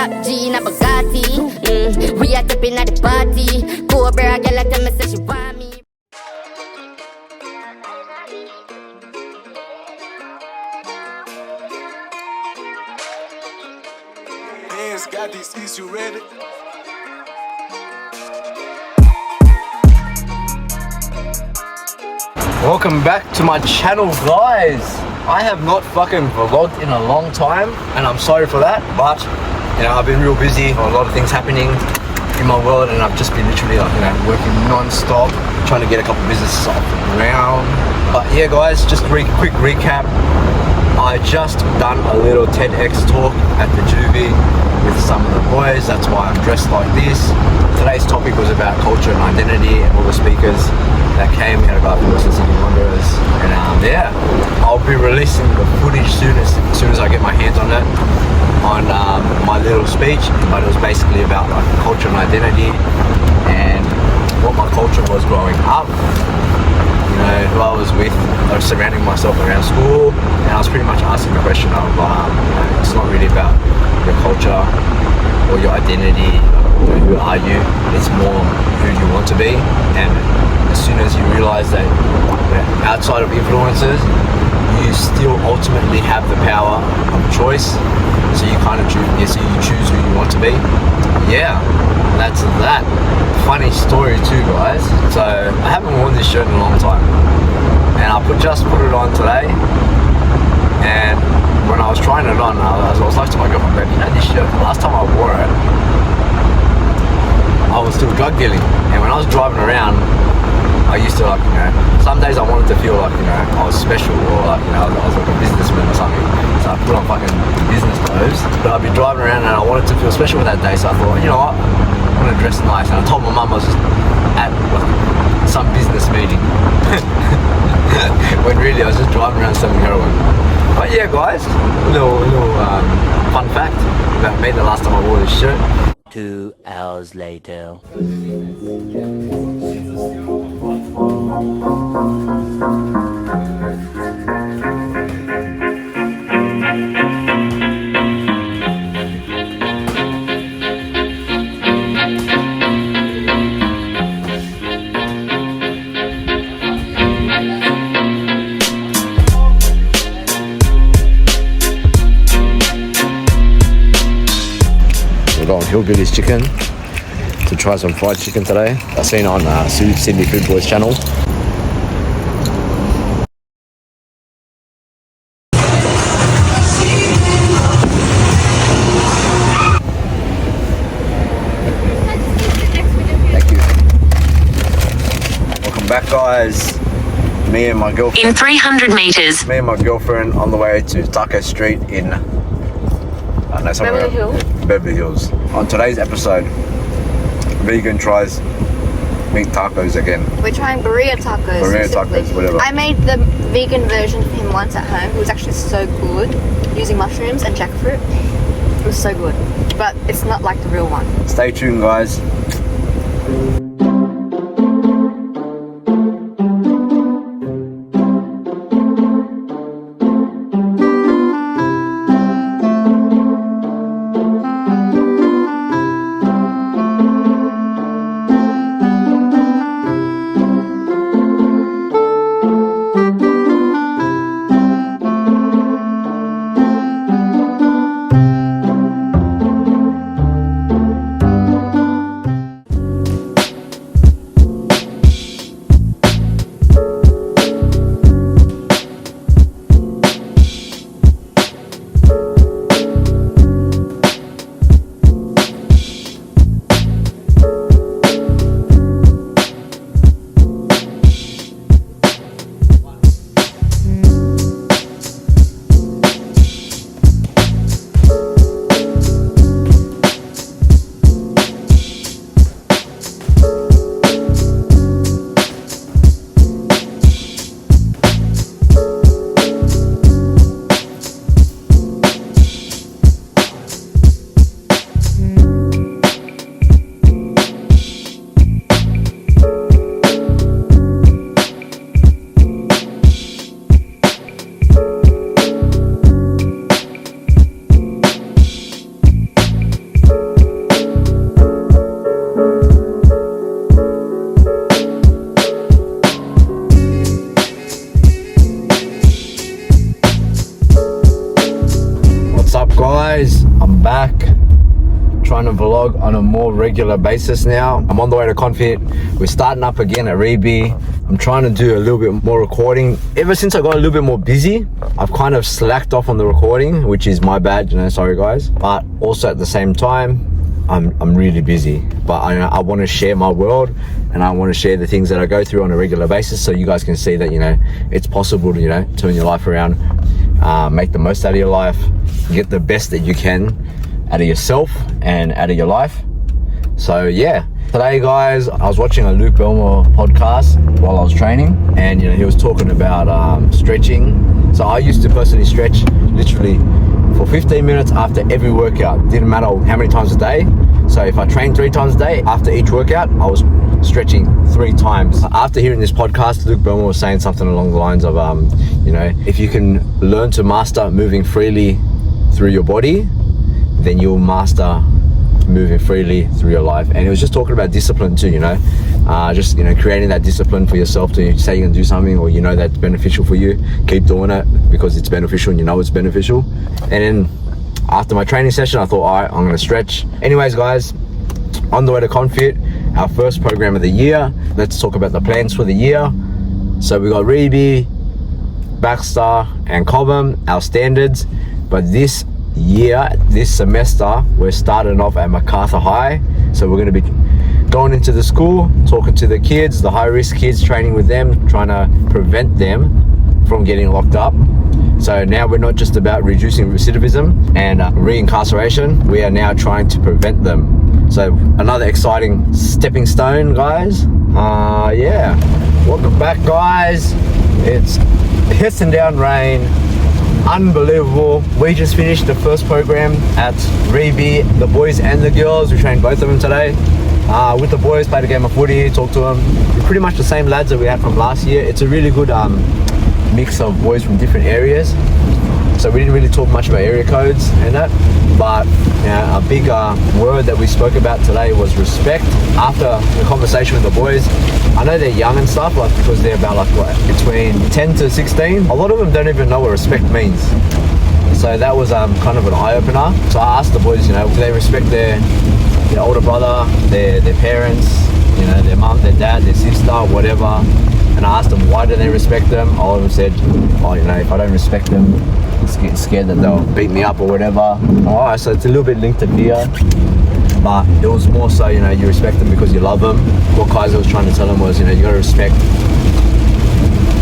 top G in a Bugatti. We are jumping at the party. Poor girl, girl, I tell me say she want me. Hands got these, is you ready? Welcome back to my channel, guys. I have not fucking vlogged in a long time and I'm sorry for that, but you know, I've been real busy, a lot of things happening in my world, and I've just been literally like, you know, working non-stop trying to get a couple businesses off the ground. But yeah guys, just quick recap. I just done a little TedX talk at the Juvie with some of the boys. That's why I'm dressed like this. Today's topic was about culture and identity, and all the speakers that came. We had a guy from Western Sydney Wanderers, and yeah, I'll be releasing the footage soon as I get my hands on it, on my little speech. But it was basically about like culture and identity and what my culture was growing up. You know, who I was with, I was surrounding myself around school, and I was pretty much asking the question of, you know, it's not really about your culture or your identity, or who are you, it's more who you want to be. And as soon as you realize that outside of influences, you still ultimately have the power of choice, so you kind of choose who you want to be. Yeah, that's that. Funny story too, guys. So I haven't worn this shirt in a long time, and I just put it on today. And when I was trying it on, I was like to my girlfriend, babe, you know this shirt, the last time I wore it, I was still drug dealing. And when I was driving around, I used to, like, you know, some days I wanted to feel like, you know, I was special, or like, you know, I was like a businessman or something. So I put on fucking business clothes. But I'd be driving around and I wanted to feel special that day. So I thought, you know what, I'm gonna dress nice. And I told my mum I was just at like, some business meeting. When really I was just driving around selling heroin. But yeah guys, a little fun fact about me the last time I wore this shirt. 2 hours later. We're going Hillbilly's Chicken to try some fried chicken today. I seen it on Sydney Food Boys channel. Thank you. Welcome back, guys. Me and my girlfriend. In 300 meters. Me and my girlfriend on the way to Taco Street in Beverly Hills. On today's episode, vegan tries meat tacos again. We're trying Birria Tacos. Birria Tacos, whatever. I made the vegan version for him once at home. It was actually so good, using mushrooms and jackfruit. It was so good, but it's not like the real one. Stay tuned, guys. back, trying to vlog on a more regular basis now. I'm on the way to Confit. We're starting up again at Reiby. I'm trying to do a little bit more recording. Ever since I got a little bit more busy, I've kind of slacked off on the recording, which is my bad, you know, sorry guys. But also at the same time, I'm really busy. But I want to share my world, and I want to share the things that I go through on a regular basis, so you guys can see that, you know, it's possible to, you know, turn your life around, make the most out of your life, get the best that you can out of yourself and out of your life. So yeah, today guys, I was watching a Luke Belmore podcast while I was training, and you know, he was talking about stretching. So I used to personally stretch literally for 15 minutes after every workout. Didn't matter how many times a day. So if I trained 3 times a day, after each workout I was stretching 3 times. After hearing this podcast, Luke Belmore was saying something along the lines of you know, if you can learn to master moving freely through your body, then you'll master moving freely through your life. And he was just talking about discipline too, you know, just, you know, creating that discipline for yourself to say you're gonna do something, or you know that's beneficial for you, keep doing it because it's beneficial and you know it's beneficial. And then after my training session, I thought, all right, I'm gonna stretch. Anyways guys, on the way to Confit, our first program of the year. Let's talk about the plans for the year. So we got Reiby, Baxter and Cobham, our standards. But this year, this semester, we're starting off at Macarthur High. So we're going to be going into the school, talking to the kids, the high risk kids, training with them, trying to prevent them from getting locked up. So now we're not just about reducing recidivism and reincarceration, we are now trying to prevent them. So another exciting stepping stone, guys. Yeah, welcome back guys. It's pissing down rain. Unbelievable. We just finished the first program at Reiby, the boys and the girls. We trained both of them today. With the boys, played a game of footy, talked to them. We're pretty much the same lads that we had from last year. It's a really good mix of boys from different areas. So we didn't really talk much about area codes and that, but you know, a big word that we spoke about today was respect. After the conversation with the boys, I know they're young and stuff, like because they're about like what, between 10 to 16. A lot of them don't even know what respect means. So that was kind of an eye-opener. So I asked the boys, you know, do they respect their older brother, their parents, you know, their mum, their dad, their sister, whatever. And I asked them, why do they respect them? All of them said, oh, you know, if I don't respect them, I'm scared that they'll beat me up or whatever. Alright, so it's a little bit linked to fear. But it was more so, you know, you respect them because you love them. What Kaiser was trying to tell them was, you know, you got to respect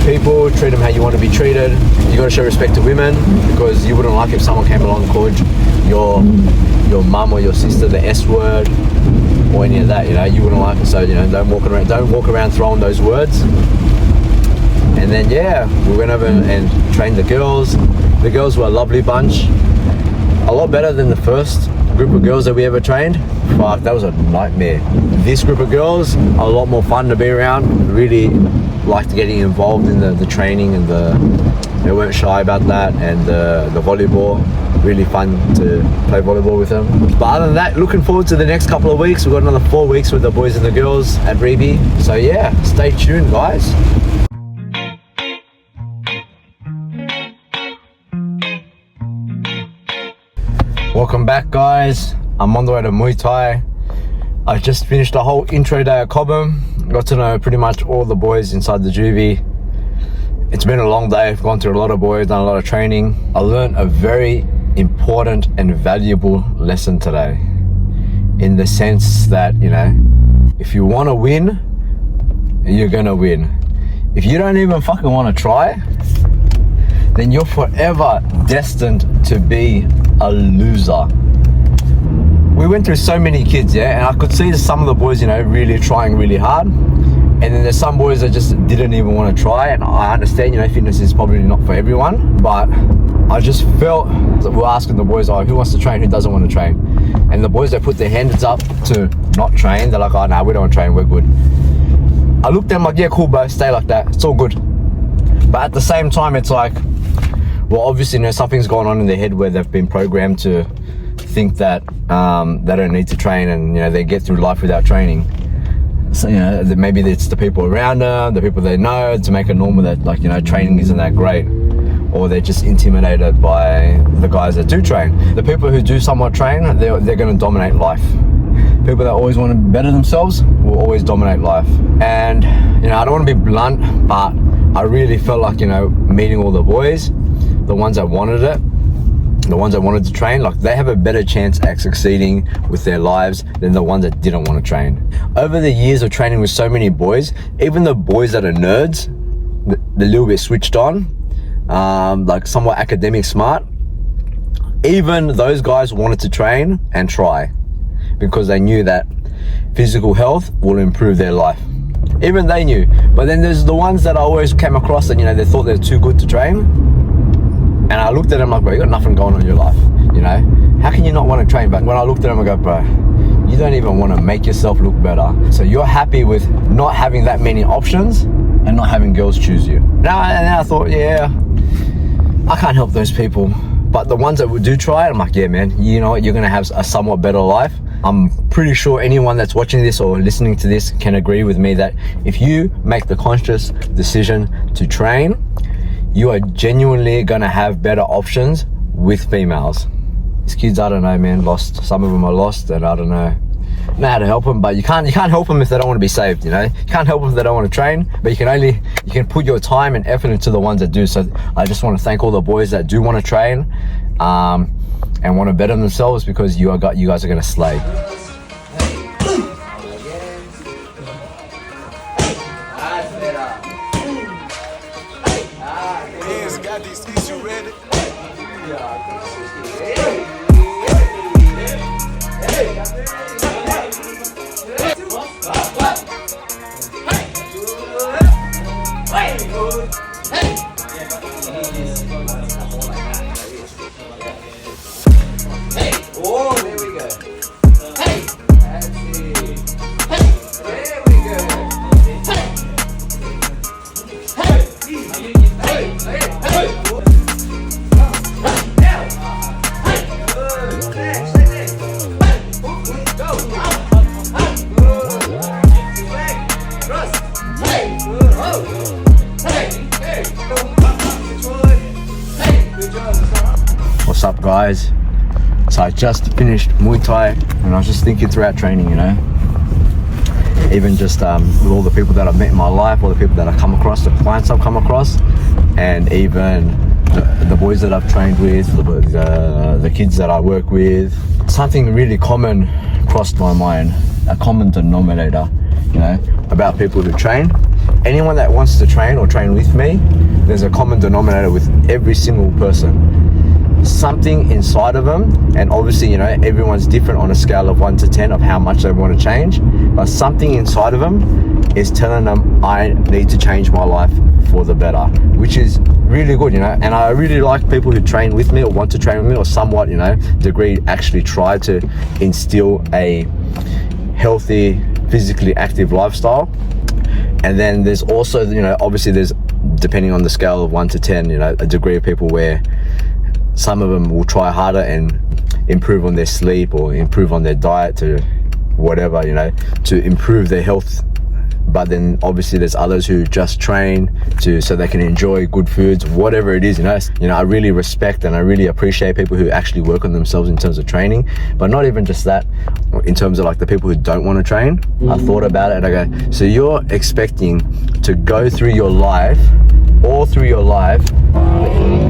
people, treat them how you want to be treated. You got to show respect to women, because you wouldn't like if someone came along and called your mum or your sister the S word or any of that, you know, you wouldn't like it. So, you know, don't walk around throwing those words. And then yeah, we went over and trained the girls. The girls were a lovely bunch, a lot better than the first group of girls that we ever trained. Fuck, that was a nightmare. This group of girls, a lot more fun to be around. Really liked getting involved in the training, and they weren't shy about that. And the volleyball, really fun to play volleyball with them. But other than that, looking forward to the next couple of weeks. We've got another 4 weeks with the boys and the girls at Reiby. So yeah, stay tuned guys. Welcome back guys. I'm on the way to Muay Thai. I just finished a whole intro day at Cobham. Got to know pretty much all the boys inside the Juvie. It's been a long day. I've gone through a lot of boys, done a lot of training. I learned a very important and valuable lesson today, in the sense that, you know, if you want to win, you're gonna win. If you don't even fucking want to try, then you're forever destined to be a loser. We went through so many kids, yeah, and I could see some of the boys, you know, really trying really hard, and then there's some boys that just didn't even want to try. And I understand, you know, fitness is probably not for everyone, but I just felt that we're asking the boys, oh, who wants to train, who doesn't want to train? And the boys that put their hands up to not train, they're like, oh no, we don't want to train, we're good. I looked at them like, yeah, cool bro, stay like that, it's all good. But at the same time, it's like, well, obviously, you know, something's going on in their head where they've been programmed to think that they don't need to train, and, you know, they get through life without training. So, you know, maybe it's the people around them, the people they know, to make it normal that, like, you know, training isn't that great. or they're just intimidated by the guys that do train. The people who do somewhat train, they're going to dominate life. People that always want to better themselves will always dominate life. And, you know, I don't want to be blunt, but I really felt like, you know, meeting all the boys, the ones that wanted it, the ones that wanted to train, like they have a better chance at succeeding with their lives than the ones that didn't want to train. Over the years of training with so many boys, even the boys that are nerds, the little bit switched on, like somewhat academic smart, even those guys wanted to train and try because they knew that physical health will improve their life. Even they knew. But then there's the ones that I always came across that, you know, they thought they're too good to train. And I looked at them like, bro, you got nothing going on in your life, you know? How can you not want to train? But when I looked at them, I go, bro, you don't even want to make yourself look better. So you're happy with not having that many options and not having girls choose you. Now, and then I thought, yeah, I can't help those people. But the ones that do try it, I'm like, yeah, man, you know what? You're going to have a somewhat better life. I'm pretty sure anyone that's watching this or listening to this can agree with me that if you make the conscious decision to train, you are genuinely gonna have better options with females. These kids, I don't know, man, lost. Some of them are lost, and I don't know how to help them. But you can't help them if they don't want to be saved. You know, you can't help them if they don't want to train. But you can put your time and effort into the ones that do. So I just want to thank all the boys that do want to train, and want to better themselves, because you guys are gonna slay. Got these keys, you ready? Oh, there we go. Hey, that's it. There we go. What's up, guys? So I just finished Muay Thai, and I was just thinking throughout training, you know, even just with all the people that I've met in my life, all the people that I've come across, the clients I've come across, and even the boys that I've trained with, the kids that I work with. Something really common crossed my mind, a common denominator, you know, about people who train. Anyone that wants to train or train with me, there's a common denominator with every single person. Something inside of them, and obviously, you know, everyone's different on a scale of 1 to 10 of how much they want to change, but something inside of them is telling them, I need to change my life for the better, which is really good, you know. And I really like people who train with me or want to train with me, or somewhat, you know, degree actually try to instill a healthy, physically active lifestyle. And then there's also, you know, obviously there's, depending on the scale of 1 to 10, you know, a degree of people where some of them will try harder and improve on their sleep or improve on their diet to whatever, you know, to improve their health. But then obviously there's others who just train so they can enjoy good foods, whatever it is, you know. I really respect and I really appreciate people who actually work on themselves in terms of training, but not even just that, in terms of like the people who don't want to train. I thought about it and I go, so you're expecting to go through your life, all through your life,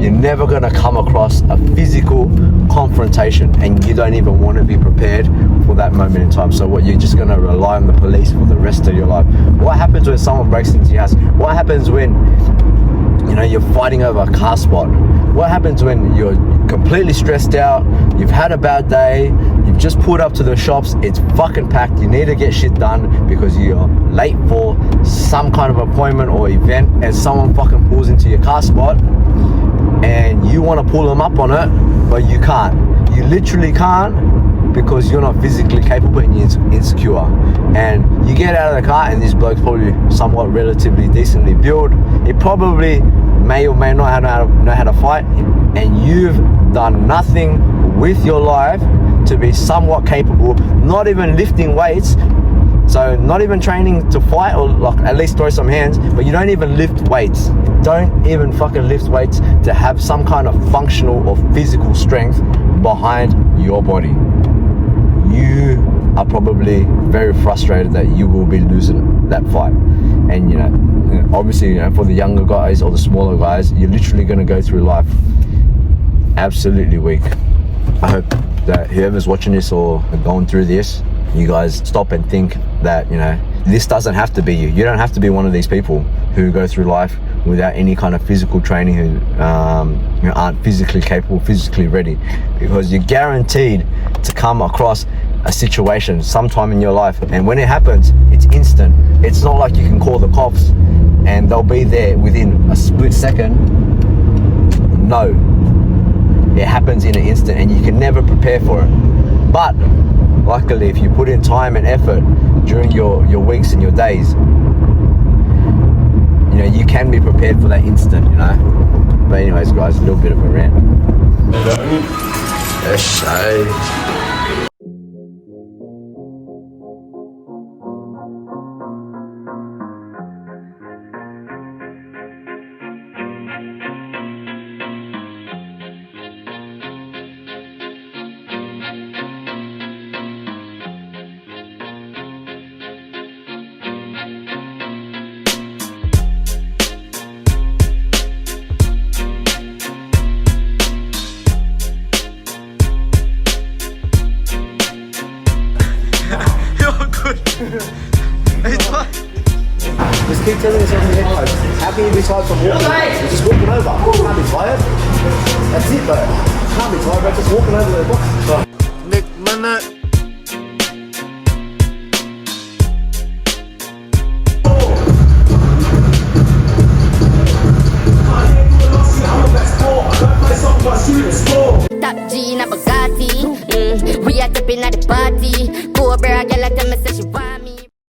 you're never going to come across a physical confrontation, and you don't even want to be prepared for that moment in time. So what, you're just going to rely on the police for the rest of your life? What happens when someone breaks into your house? What happens when, you know, you're fighting over a car spot? What happens when you're completely stressed out, you've had a bad day, you've just pulled up to the shops, it's fucking packed, you need to get shit done because you're late for some kind of appointment or event, and someone fucking pulls into your car spot and you want to pull them up on it, but you can't. You literally can't, because you're not physically capable and you're insecure. And you get out of the car and this bloke's probably somewhat relatively decently built. He probably may or may not know how to fight, and you've done nothing with your life to be somewhat capable, not even lifting weights, So not even training to fight or like at least throw some hands, but you don't even lift weights. Don't even fucking lift weights to have some kind of functional or physical strength behind your body. You are probably very frustrated that you will be losing that fight. And you know, obviously, you know, for the younger guys or the smaller guys, you're literally going to go through life absolutely weak. I hope that whoever's watching this or going through this, you guys stop and think that, you know, this doesn't have to be you. You don't have to be one of these people who go through life without any kind of physical training, who aren't physically capable, physically ready, because you're guaranteed to come across a situation sometime in your life, and when it happens, it's instant. It's not like you can call the cops and they'll be there within a split second. No, it happens in an instant and you can never prepare for it. But luckily, if you put in time and effort during your weeks and your days, you know, you can be prepared for that instant, you know. But anyways, guys, a little bit of a rant. Just keep telling yourself in your head, how can you be tired from walking? You're just walking over. You can't be tired. That's it, bro. You can't be tired, bro. Just walking over the box. Nick Minute. Top G in a Bugatti. We are tipping at the party. Poor girl, girl, I tell me say she want me.